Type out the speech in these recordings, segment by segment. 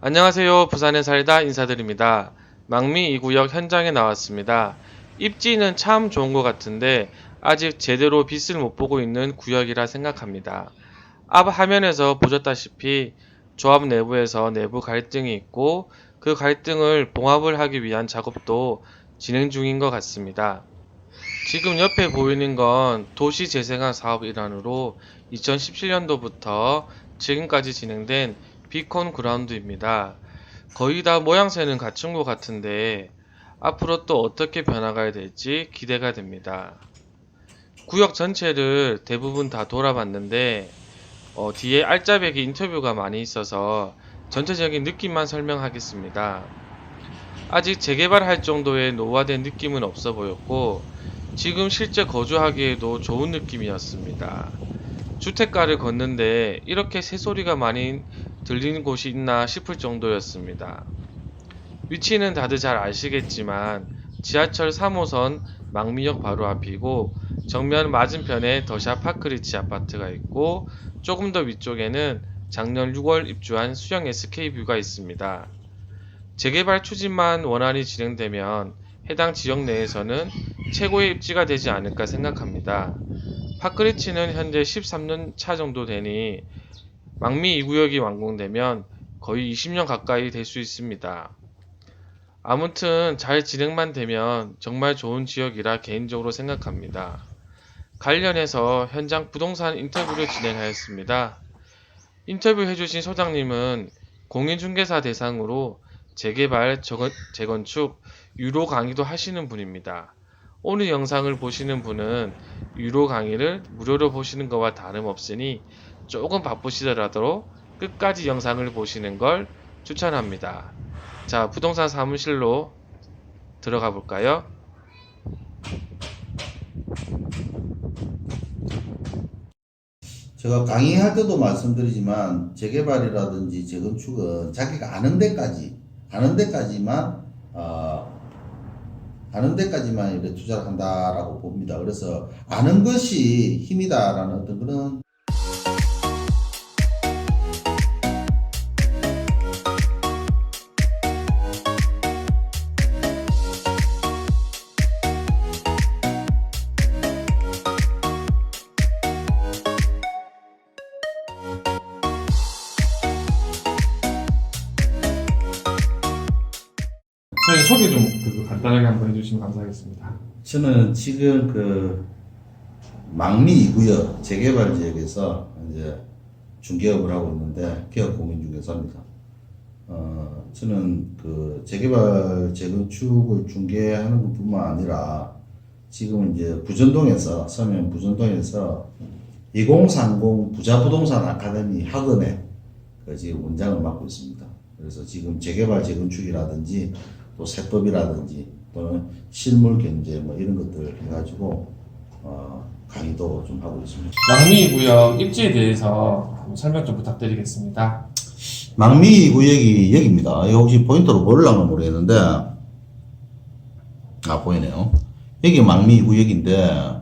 안녕하세요. 부산에 살다 인사드립니다. 망미 2구역 현장에 나왔습니다. 입지는 참 좋은 것 같은데 아직 제대로 빛을 못 보고 있는 구역이라 생각합니다. 앞 화면에서 보셨다시피 조합 내부에서 내부 갈등이 있고 그 갈등을 봉합을 하기 위한 작업도 진행 중인 것 같습니다. 지금 옆에 보이는 건 도시재생화 사업 일환으로 2017년도부터 지금까지 진행된 비콘 그라운드입니다. 거의 다 모양새는 갖춘 것 같은데 앞으로 또 어떻게 변화가 될지 기대가 됩니다. 구역 전체를 대부분 다 돌아봤는데 뒤에 알짜배기 인터뷰가 많이 있어서 전체적인 느낌만 설명하겠습니다. 아직 재개발할 정도의 노후화된 느낌은 없어 보였고 지금 실제 거주하기에도 좋은 느낌이었습니다. 주택가를 걷는데 이렇게 새소리가 많이 들리는 곳이 있나 싶을 정도였습니다. 위치는 다들 잘 아시겠지만 지하철 3호선 망미역 바로 앞이고 정면 맞은편에 더샵 파크리치 아파트가 있고 조금 더 위쪽에는 작년 6월 입주한 수영 SK뷰가 있습니다. 재개발 추진만 원활히 진행되면 해당 지역 내에서는 최고의 입지가 되지 않을까 생각합니다. 파크리치는 현재 13년 차 정도 되니 망미 2구역이 완공되면 거의 20년 가까이 될 수 있습니다. 아무튼 잘 진행만 되면 정말 좋은 지역이라 개인적으로 생각합니다. 관련해서 현장 부동산 인터뷰를 진행하였습니다. 인터뷰 해주신 소장님은 공인중개사 대상으로 재개발, 재건축, 유로 강의도 하시는 분입니다. 오늘 영상을 보시는 분은 유로 강의를 무료로 보시는 것과 다름없으니 조금 바쁘시더라도 끝까지 영상을 보시는 걸 추천합니다. 자, 부동산 사무실로 들어가 볼까요? 제가 강의할 때도 말씀드리지만 재개발이라든지 재건축은 자기가 아는 데까지만 이렇게 투자를 한다라고 봅니다. 그래서 아는 것이 힘이다라는 어떤 그런 저희 소개 좀 간단하게 한번 해주시면 감사하겠습니다. 저는 지금 그 망미 2구역 재개발 지역에서 이제 중개업을 하고 있는데 개업 공인중개사입니다. 저는 그 재개발 재건축을 중개하는 것뿐만 아니라 지금은 이제 부전동에서 서면 부전동에서 2030 부자부동산 아카데미 학원에 그 지금 원장을 맡고 있습니다. 그래서 지금 재개발 재건축이라든지 또 세법이라든지 또는 실물 경제 뭐 이런 것들 해가지고 강의도 좀 하고 있습니다. 망미 구역 입지에 대해서 설명 좀 부탁드리겠습니다. 망미 구역이 여기입니다. 여기 혹시 포인트로 보일랑은 모르겠는데 보이네요. 여기 망미 구역인데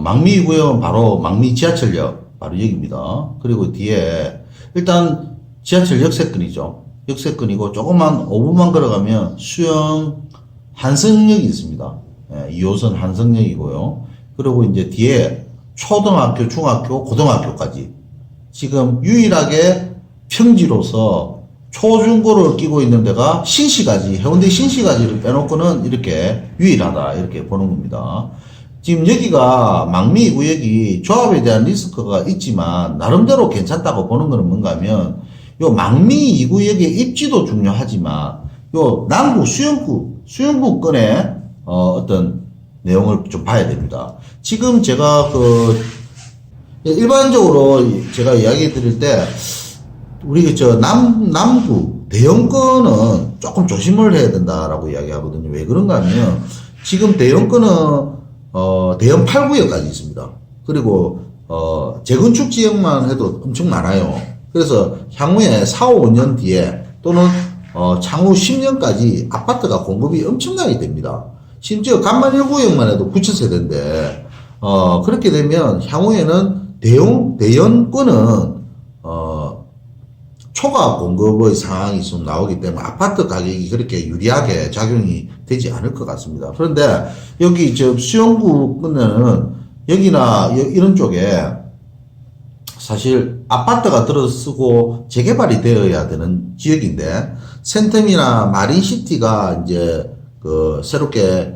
망미 구역은 바로 망미 지하철역 바로 여기입니다. 그리고 뒤에 일단 지하철 역세권이죠. 역세권이고 조금만 5분만 걸어가면 수영 한성역이 있습니다. 2호선 한성역이고요. 그리고 이제 뒤에 초등학교, 중학교, 고등학교까지 지금 유일하게 평지로서 초중고를 끼고 있는 데가 신시가지, 해운대 신시가지를 빼놓고는 이렇게 유일하다 이렇게 보는 겁니다. 지금 여기가 망미 구역이 조합에 대한 리스크가 있지만 나름대로 괜찮다고 보는 것은 뭔가 하면 요 망미 2구역의 입지도 중요하지만 요 남구 수영구권의 어떤 내용을 좀 봐야 됩니다. 지금 제가 일반적으로 제가 이야기 드릴 때 우리 남구 대형권은 조금 조심을 해야 된다라고 이야기하거든요. 왜 그런가 하면 지금 대형권은 대형 8구역까지 있습니다. 그리고 재건축 지역만 해도 엄청 많아요. 그래서 향후에 4, 5년 뒤에 또는 향후 10년까지 아파트가 공급이 엄청나게 됩니다. 심지어 간만 1구역만 해도 9,000세대인데 그렇게 되면 향후에는 대형권은 초과 공급의 상황이 좀 나오기 때문에 아파트 가격이 그렇게 유리하게 작용이 되지 않을 것 같습니다. 그런데 여기 저 수용구는 여기나 이런 쪽에 사실 아파트가 들어서고 재개발이 되어야 되는 지역인데 센텀이나 마린시티가 이제 그 새롭게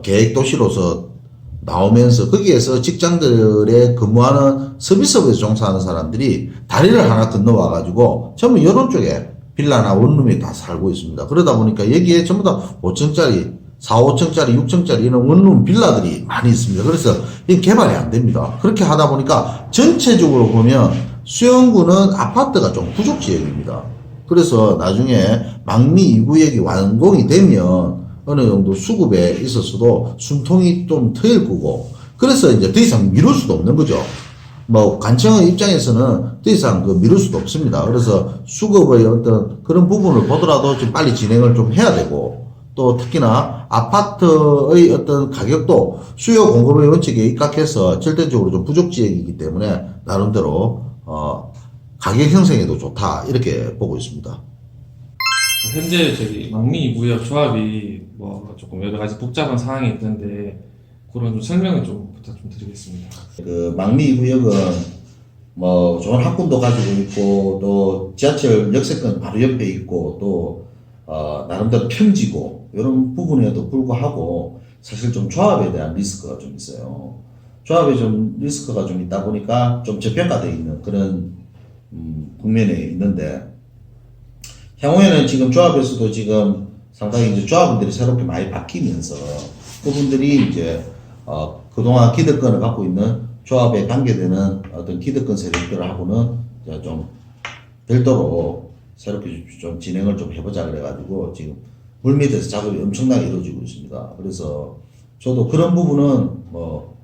계획 도시로서 나오면서 거기에서 직장들에 근무하는 서비스업에서 종사하는 사람들이 다리를 하나 건너와 가지고 전부 이런 쪽에 빌라나 원룸에 다 살고 있습니다. 그러다 보니까 여기에 전부 다 5층짜리 4, 5층짜리, 6층짜리 이런 원룸 빌라들이 많이 있습니다. 그래서 이 개발이 안 됩니다. 그렇게 하다 보니까 전체적으로 보면 수영구는 아파트가 좀 부족 지역입니다. 그래서 나중에 망미 2구역이 완공이 되면 어느 정도 수급에 있었어도 숨통이 좀 트일 거고, 그래서 이제 더 이상 미룰 수도 없는 거죠. 뭐 관청의 입장에서는 더 이상 미룰 수도 없습니다. 그래서 수급의 어떤 그런 부분을 보더라도 좀 빨리 진행을 좀 해야 되고, 또 특히나 아파트의 어떤 가격도 수요 공급의 원칙에 입각해서 절대적으로 좀 부족 지역이기 때문에 나름대로 가격 형성에도 좋다 이렇게 보고 있습니다. 현재 저기 망미 구역 조합이 뭐 조금 여러 가지 복잡한 상황이 있는데 그런 좀 설명을 좀 부탁 좀 드리겠습니다. 그 망미 구역은 뭐 좋은 학군도 가지고 있고 또 지하철 역세권 바로 옆에 있고 또 나름대로 평지고 이런 부분에도 불구하고 사실 좀 조합에 대한 리스크가 좀 있어요. 조합에 좀 리스크가 좀 있다 보니까 좀 저평가되어 있는 그런 국면에 있는데, 향후에는 지금 조합에서도 지금 상당히 이제 조합원들이 새롭게 많이 바뀌면서 그분들이 이제 그동안 기득권을 갖고 있는 조합에 관계되는 어떤 기득권 세력들하고는 좀 별도로 새롭게 좀 진행을 좀 해보자 그래가지고 지금 물밑에서 작업이 엄청나게 이루어지고 있습니다. 그래서 저도 그런 부분은 뭐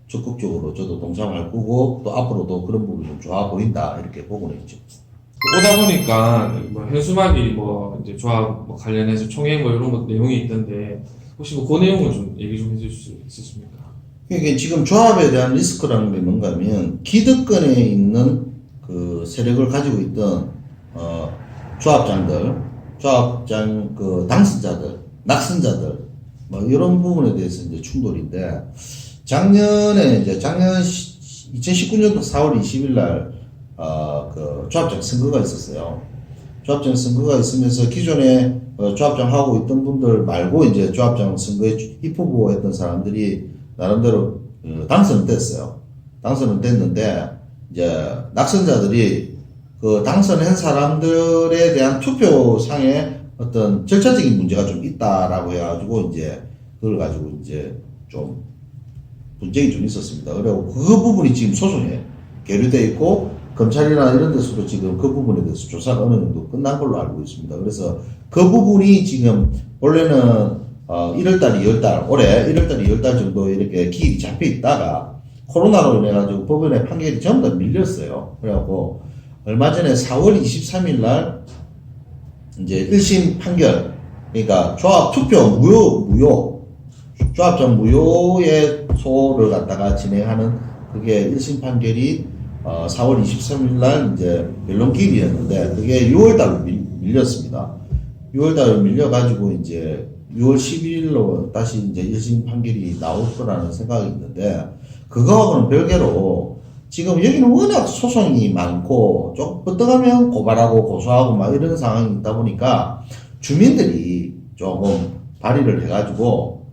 적극적으로 저도 동참할 거고 또 앞으로도 그런 부분이 좀 좋아 보인다 이렇게 보고는 있죠. 오다 보니까 뭐 현수막이 뭐 이제 조합 뭐 관련해서 총회 뭐 이런 것 내용이 있던데 혹시 뭐 그 내용을 좀 얘기 좀 해줄 수 있으십니까? 이게 지금 조합에 대한 리스크라는 게 뭔가 하면 기득권에 있는 그 세력을 가지고 있던 조합장들, 조합장 그 당선자들, 낙선자들 뭐 이런 부분에 대해서 이제 충돌인데, 작년 2019년도 4월 20일 날 그 조합장 선거가 있었어요. 조합장 선거가 있으면서 기존에 조합장 하고 있던 분들 말고 이제 조합장 선거에 입후보했던 사람들이 나름대로 당선은 됐어요. 당선은 됐는데 이제 낙선자들이 그 당선한 사람들에 대한 투표상에 어떤 절차적인 문제가 좀 있다라고 해가지고 이제 그걸 가지고 이제 좀 분쟁이 좀 있었습니다. 그리고 그 부분이 지금 소송에 계류되어 있고 검찰이나 이런 데서도 지금 그 부분에 대해서 조사가 어느 정도 끝난 걸로 알고 있습니다. 그래서 그 부분이 지금 원래는 1월달, 2월달, 올해 1월달, 2월달 정도 이렇게 기일이 잡혀 있다가 코로나로 인해가지고 법원의 판결이 전부 다 밀렸어요. 그래갖고 얼마 전에 4월 23일 날 이제 1심 판결, 그러니까 조합 투표 무효, 조합장 무효의 소를 갖다가 진행하는 그게 1심 판결이 4월 23일 날 이제 변론기일이었는데 그게 6월 달로 밀렸습니다. 6월 달로 밀려가지고 이제 6월 12일로 다시 이제 1심 판결이 나올 거라는 생각이 있는데, 그거하고는 별개로 지금 여기는 워낙 소송이 많고 좀 뻗어가면 고발하고 고소하고 막 이런 상황이 있다 보니까 주민들이 조금 발의를 해가지고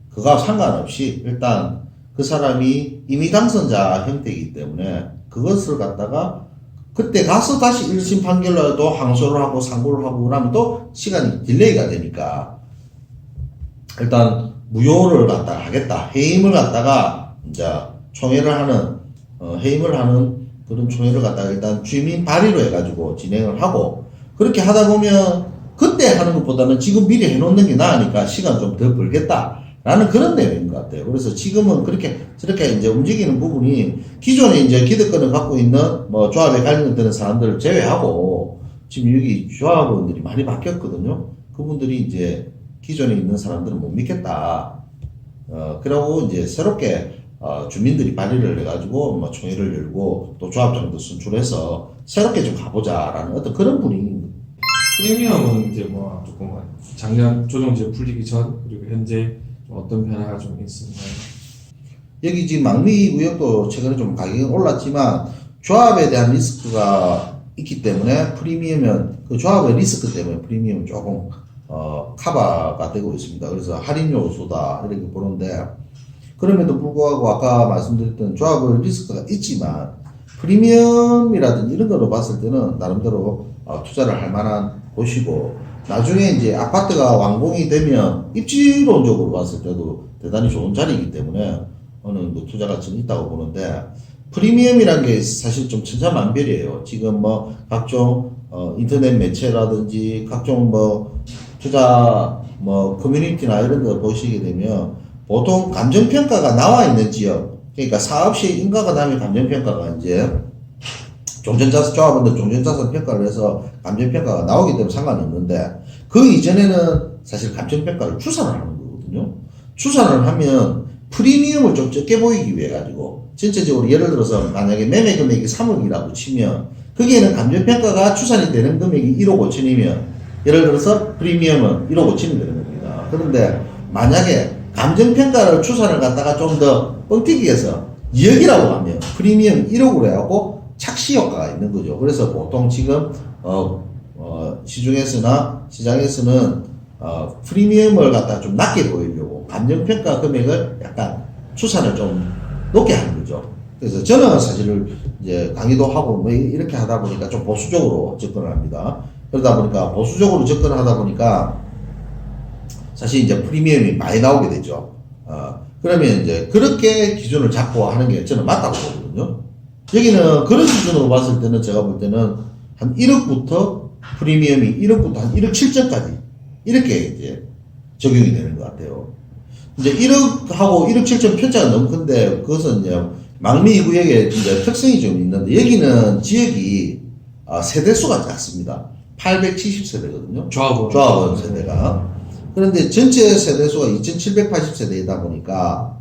그거와 상관없이 일단 그 사람이 이미 당선자 형태이기 때문에 그것을 갖다가 그때 가서 다시 1심 판결로 또 항소를 하고 상고를 하고 그러면 또 시간이 딜레이가 되니까 일단 무효를 갖다가 하겠다. 해임을 갖다가 이제 총회를 하는 해임을 하는 그런 총회를 갖다가 일단 주민 발의로 해가지고 진행을 하고, 그렇게 하다 보면 그때 하는 것보다는 지금 미리 해놓는 게 나으니까 시간 좀 더 벌겠다라는 그런 내용인 것 같아요. 그래서 지금은 저렇게 이제 움직이는 부분이 기존에 이제 기득권을 갖고 있는 뭐 조합에 관련되는 사람들을 제외하고 지금 여기 조합원들이 많이 바뀌었거든요. 그분들이 이제 기존에 있는 사람들은 못 믿겠다. 그러고 이제 새롭게 주민들이 발의를 해가지고 뭐 총회를 열고 또 조합장도 선출해서 새롭게 좀 가보자라는 어떤 그런 분위기입니다. 프리미엄은 이제 뭐 조금 작년 조정제 풀리기 전 그리고 현재 좀 어떤 변화가 좀 있었나요? 여기 지금 망미 구역도 최근에 좀 가격이 올랐지만 조합에 대한 리스크가 있기 때문에 프리미엄은 그 조합의 리스크 때문에 프리미엄은 조금 커버가 되고 있습니다. 그래서 할인 요소다 이렇게 보는데 그럼에도 불구하고 아까 말씀드렸던 조합의 리스크가 있지만 프리미엄이라든지 이런 거로 봤을 때는 나름대로 투자를 할 만한 곳이고 나중에 이제 아파트가 완공이 되면 입지론적으로 봤을 때도 대단히 좋은 자리이기 때문에 어느 정도 투자 가치는 있다고 보는데 프리미엄이란 게 사실 좀 천차만별이에요. 지금 뭐 각종 인터넷 매체라든지 각종 뭐 투자 뭐 커뮤니티나 이런 거 보시게 되면 보통 감정평가가 나와 있는 지역 그러니까 사업시 인가가 다음에 감정평가가 이제 종전자산 조합원들 종전자산 평가를 해서 감정평가가 나오기 때문에 상관이 없는데 그 이전에는 사실 감정평가를 추산을 하는 거거든요. 추산을 하면 프리미엄을 좀 적게 보이기 위해 가지고 전체적으로 예를 들어서 만약에 매매 금액이 3억이라고 치면 거기에는 감정평가가 추산이 되는 금액이 1억 5천이면 예를 들어서 프리미엄은 1억 5천이 되는 겁니다. 그런데 만약에 감정평가를 추산을 갖다가 좀 더 뻥튀기 해서 2억이라고 하면 프리미엄 1억으로 해갖고 착시 효과가 있는 거죠. 그래서 보통 지금 시중에서는 프리미엄을 갖다가 좀 낮게 보이려고 감정평가 금액을 약간 추산을 좀 높게 하는 거죠. 그래서 저는 사실 이제 강의도 하고 뭐 이렇게 하다 보니까 좀 보수적으로 접근을 합니다. 그러다 보니까 보수적으로 접근을 하다 보니까 사실 이제 프리미엄이 많이 나오게 되죠. 그러면 이제 그렇게 기준을 잡고 하는 게 저는 맞다고 보거든요. 여기는 그런 기준으로 봤을 때는 제가 볼 때는 한 1억부터 프리미엄이 1억부터 한 1억 7천까지 이렇게 이제 적용이 되는 것 같아요. 이제 1억하고 1억 7천 편차가 너무 큰데 그것은 이제 망미 구역에 이제 특성이 좀 있는데 여기는 지역이 세대수가 작습니다. 870세대거든요. 조합원 세대가. 그런데 전체 세대수가 2780세대이다 보니까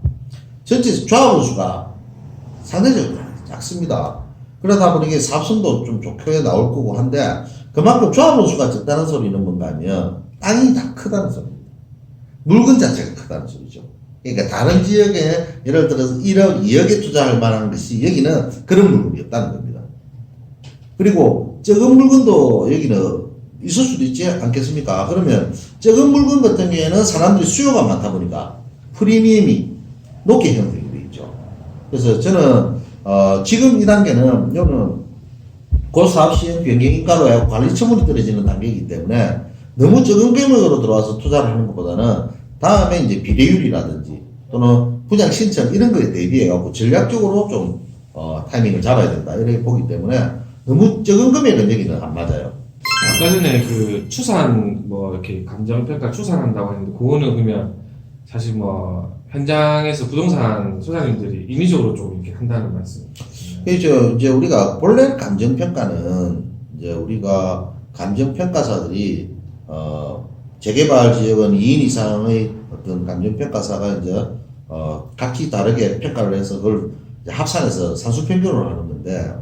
전체 조합원 수가 상대적으로 작습니다. 그러다 보니 사업성도 좀 좋게 나올 거고 한데 그만큼 조합원 수가 적다는 소리는 뭔가 하면 땅이 다 크다는 소리입니다. 물건 자체가 크다는 소리죠. 그러니까 다른 지역에 예를 들어서 1억, 2억에 투자할 만한 것이 여기는 그런 물건이 없다는 겁니다. 그리고 적은 물건도 여기는 있을 수도 있지 않겠습니까? 그러면 적은 물건 같은 경우에는 사람들이 수요가 많다 보니까 프리미엄이 높게 형성이 되어 있죠. 그래서 저는 지금 이 단계는 요는 곧 사업 시행 변경 인가로 해서 관리 처분이 떨어지는 단계이기 때문에 너무 적은 금액으로 들어와서 투자를 하는 것보다는 다음에 이제 비례율이라든지 또는 분양 신청 이런 거에 대비해 갖고 전략적으로 좀 타이밍을 잡아야 된다 이렇게 보기 때문에 너무 적은 금액은 여기는 안 맞아요. 아까 전에 그 추산 뭐 이렇게 감정평가 추산한다고 했는데 그거는 그러면 사실 뭐 현장에서 부동산 소장님들이 인위적으로 좀 이렇게 한다는 말씀. 그렇죠. 이제 우리가 본래 감정평가는 이제 우리가 감정평가사들이 재개발 지역은 2인 이상의 어떤 감정평가사가 이제 각기 다르게 평가를 해서 그걸 이제 합산해서 산수평균을 하는 건데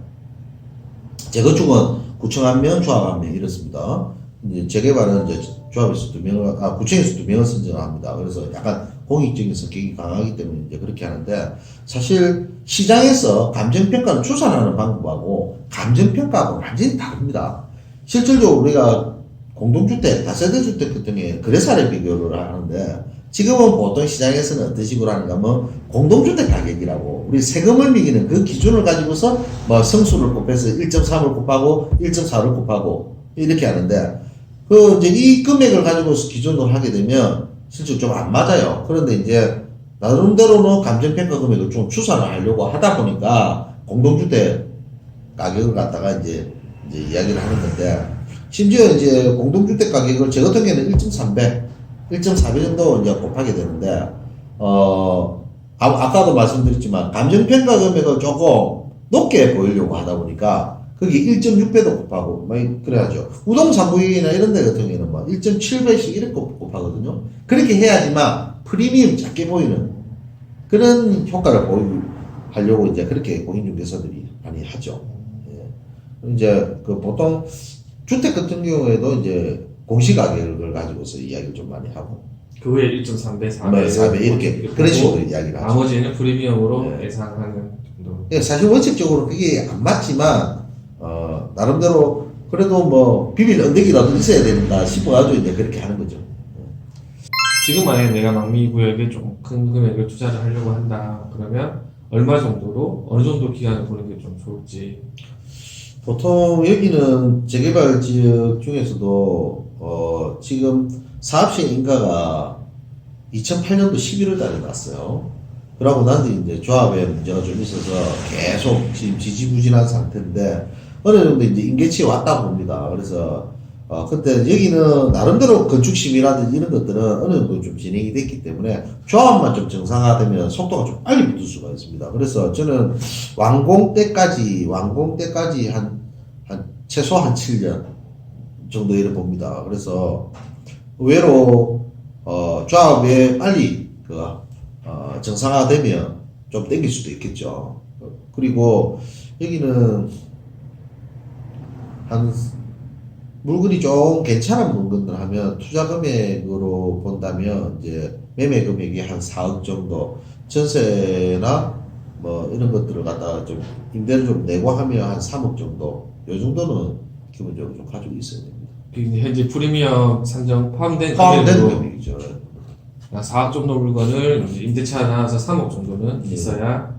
재건축은 구청 1명, 조합 1명 이렇습니다. 이제 재개발은 이제 조합에서 2명을, 구청에서 2명을 선정합니다. 그래서 약간 공익적인 성격이 강하기 때문에 이제 그렇게 하는데 사실 시장에서 감정평가는 추산하는 방법하고 감정평가하고 완전히 다릅니다. 실질적으로 우리가 공동주택, 다세대주택 같은 경우에 거래사례 비교를 하는데 지금은 보통 시장에서는 어떤 식으로 하는가 하면 공동주택 가격이라고 우리 세금을 매기는 그 기준을 가지고서 뭐 성수를 곱해서 1.3을 곱하고 1.4를 곱하고 이렇게 하는데 그 이제 이 금액을 가지고서 기준으로 하게 되면 실제 좀 안 맞아요. 그런데 이제 나름대로는 감정평가 금액을 좀 추산을 하려고 하다 보니까 공동주택 가격을 갖다가 이제 이야기를 하는 건데 심지어 이제 공동주택 가격을 저 같은 경우에는 1.4배 정도 이제 곱하게 되는데, 아까도 말씀드렸지만, 감정평가 금액을 조금 높게 보이려고 하다 보니까, 거기 1.6배도 곱하고, 막, 그래야죠. 우동산부인이나 이런 데 같은 경우에는 막 1.7배씩 이렇게 곱하거든요. 그렇게 해야지만 프리미엄 작게 보이는 그런 효과를 하려고 이제 그렇게 공인중개사들이 많이 하죠. 예. 이제 그 보통 주택 같은 경우에도 이제 공시가격을 가지고서 이야기를 좀 많이 하고, 그 외에 1.3배, 4배, 뭐 4배 이렇게 그런 식으로 이야기를 하죠. 나머지는 프리미엄으로 네. 예상하는 정도. 예, 사실 원칙적으로 그게 안 맞지만 나름대로 그래도 뭐 비밀 언덕이라도 있어야 된다 싶어가지고 이제 그렇게 하는 거죠. 지금 만약에 내가 망미구역에 좀 큰 금액을 투자를 하려고 한다 그러면 얼마 정도로 어느 정도 기간을 보는 게 좀 좋을지. 보통 여기는 재개발 지역 중에서도 지금 사업시행 인가가 2008년도 11월 달에 났어요. 그러고 난 뒤 이제 조합에 문제가 좀 있어서 계속 지금 지지부진한 상태인데 어느 정도 이제 임계치에 왔다 봅니다. 그래서 그때 여기는 나름대로 건축심이라든지 이런 것들은 어느 정도 좀 진행이 됐기 때문에 조합만 좀 정상화되면 속도가 좀 빨리 붙을 수가 있습니다. 그래서 저는 완공 때까지 한 최소 한 7년 정도 이래 봅니다. 그래서 의외로 조합에 빨리 정상화되면 좀 땡길 수도 있겠죠. 그리고 여기는 한 물건이 좀 괜찮은 물건들 하면 투자 금액으로 본다면 이제 매매 금액이 한 4억 정도, 전세나 뭐 이런 것들을 갖다가 좀 임대를 좀 내고 하면 한 3억 정도, 요 정도는 기본적으로 좀 가지고 있어야 됩니다. 이제 현재 프리미엄 산정 포함된 포함된 금액으로 금액이죠. 4억 정도 물건을 이제 임대차 나와서 3억 정도는 예. 있어야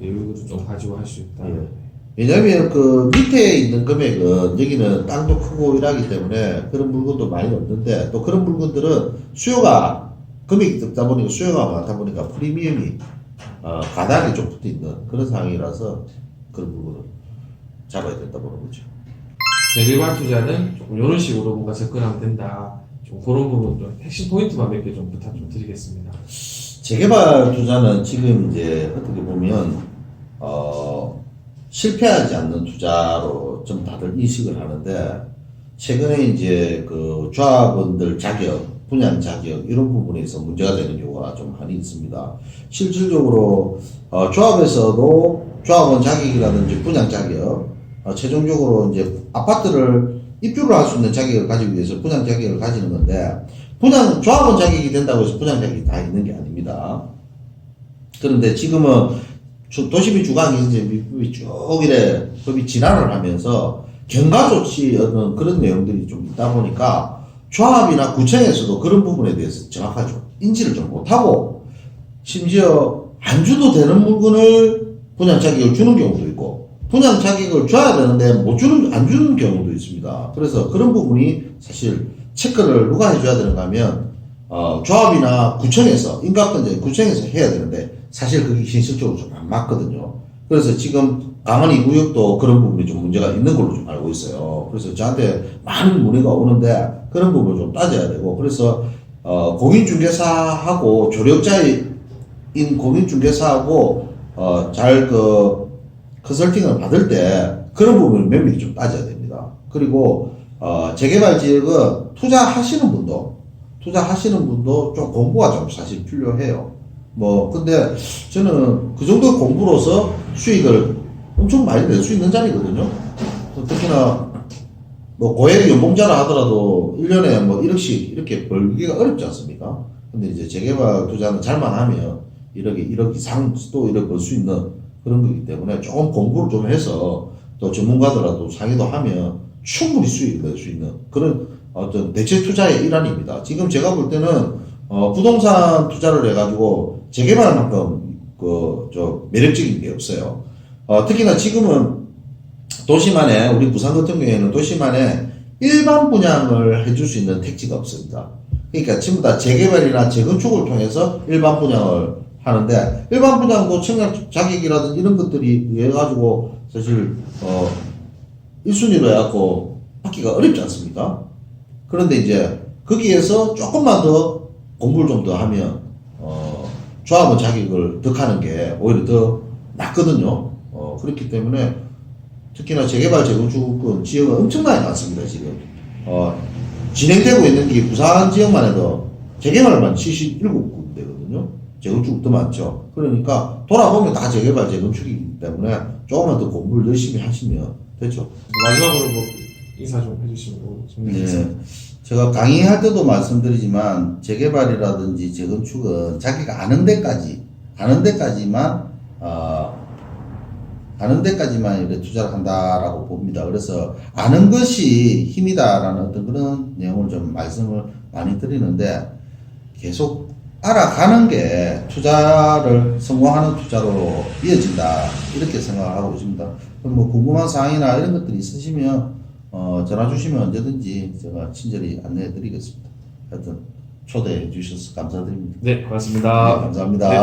여유를 좀 가지고 할 수 있다. 예. 왜냐면 그 밑에 있는 금액은 여기는 땅도 크고 이러기 때문에 그런 물건도 많이 없는데 또 그런 물건들은 수요가 금액이 적다 보니까 수요가 많다 보니까 프리미엄이 가닥이 좀 붙어 있는 그런 상황이라서 그런 물건을 잡아야 된다 보는 거죠. 재개발 투자는 조금 이런 식으로 뭔가 접근하면 된다. 좀 그런 부분 좀 핵심 포인트만 몇 개 좀 부탁 좀 드리겠습니다. 재개발 투자는 지금 이제 어떻게 보면 실패하지 않는 투자로 좀 다들 인식을 하는데 최근에 이제 그 조합원들 자격, 분양 자격 이런 부분에서 문제가 되는 경우가 좀 많이 있습니다. 실질적으로 조합에서도 조합원 자격이라든지 분양 자격, 최종적으로 이제 아파트를 입주를 할 수 있는 자격을 가지기 위해서 분양 자격을 가지는 건데 조합원 자격이 된다고 해서 분양 자격이 다 있는 게 아닙니다. 그런데 지금은 도시비 주관이 이제 미국이 쭉 이래 법이 진화를 하면서 경과 조치 어떤 그런 내용들이 좀 있다 보니까 조합이나 구청에서도 그런 부분에 대해서 정확하게 인지를 좀 못하고 심지어 안 줘도 되는 물건을 분양 자격을 주는 경우도 있고 분양 자격을 줘야 되는데 안 주는 경우도 있습니다. 그래서 그런 부분이 사실 체크를 누가 해줘야 되는가 하면 조합이나 구청에서 인가권자 구청에서 해야 되는데 사실 그게 현실적으로 좀 안 맞거든요. 그래서 지금 강원 2구역도 그런 부분이 좀 문제가 있는 걸로 좀 알고 있어요. 그래서 저한테 많은 문의가 오는데 그런 부분을 좀 따져야 되고 그래서 공인중개사하고 조력자인 공인중개사하고 잘 컨설팅을 받을 때 그런 부분을 면밀히 좀 따져야 됩니다. 그리고 재개발 지역은 투자하시는 분도 좀 공부가 좀 사실 필요해요. 근데 저는 그 정도 공부로서 수익을 엄청 많이 낼 수 있는 자리거든요. 특히나 고액 연봉자라 하더라도 1년에 1억씩 이렇게 벌기가 어렵지 않습니까? 근데 이제 재개발 투자는 잘만 하면 1억 이상도 1억 벌 수 있는 그런 거기 때문에 조금 공부를 좀 해서 또 전문가들하고 상의도 하면 충분히 수익을 낼 수 있는 그런 어떤 대체 투자의 일환입니다. 지금 제가 볼 때는 부동산 투자를 해가지고 재개발만큼 매력적인 게 없어요. 특히나 지금은 도시만에 우리 부산 같은 경우에는 도시만에 일반 분양을 해줄 수 있는 택지가 없습니다. 그러니까 전부 다 재개발이나 재건축을 통해서 일반 분양을 하는데 일반 분양도 청약 자격이라든지 이런 것들이 해가지고 사실 1순위로 해갖고 받기가 어렵지 않습니까? 그런데 이제 거기에서 조금만 더 공부를 좀 더 하면 조합원 자격을 득하는 게 오히려 더 낫거든요. 그렇기 때문에 특히나 재개발 재건축은 지역은 엄청나게 많습니다. 지금 진행되고 있는 게 부산 지역만 해도 재개발만 77군데거든요. 재건축도 많죠. 그러니까 돌아보면 다 재개발, 재건축이기 때문에 조금만 더 공부를 열심히 하시면 되죠. 마지막으로 뭐 인사 좀 해주시면 좋겠습니다. 네. 제가 강의할 때도 말씀드리지만 재개발이라든지 재건축은 자기가 아는 데까지만 이렇게 투자를 한다라고 봅니다. 그래서 아는 것이 힘이다라는 어떤 그런 내용을 좀 말씀을 많이 드리는데 계속 알아가는 게 성공하는 투자로 이어진다. 이렇게 생각을 하고 있습니다. 그럼 뭐 궁금한 사항이나 이런 것들이 있으시면 전화 주시면 언제든지 제가 친절히 안내해 드리겠습니다. 하여튼 초대해 주셔서 감사드립니다. 네, 고맙습니다. 네, 감사합니다. 네.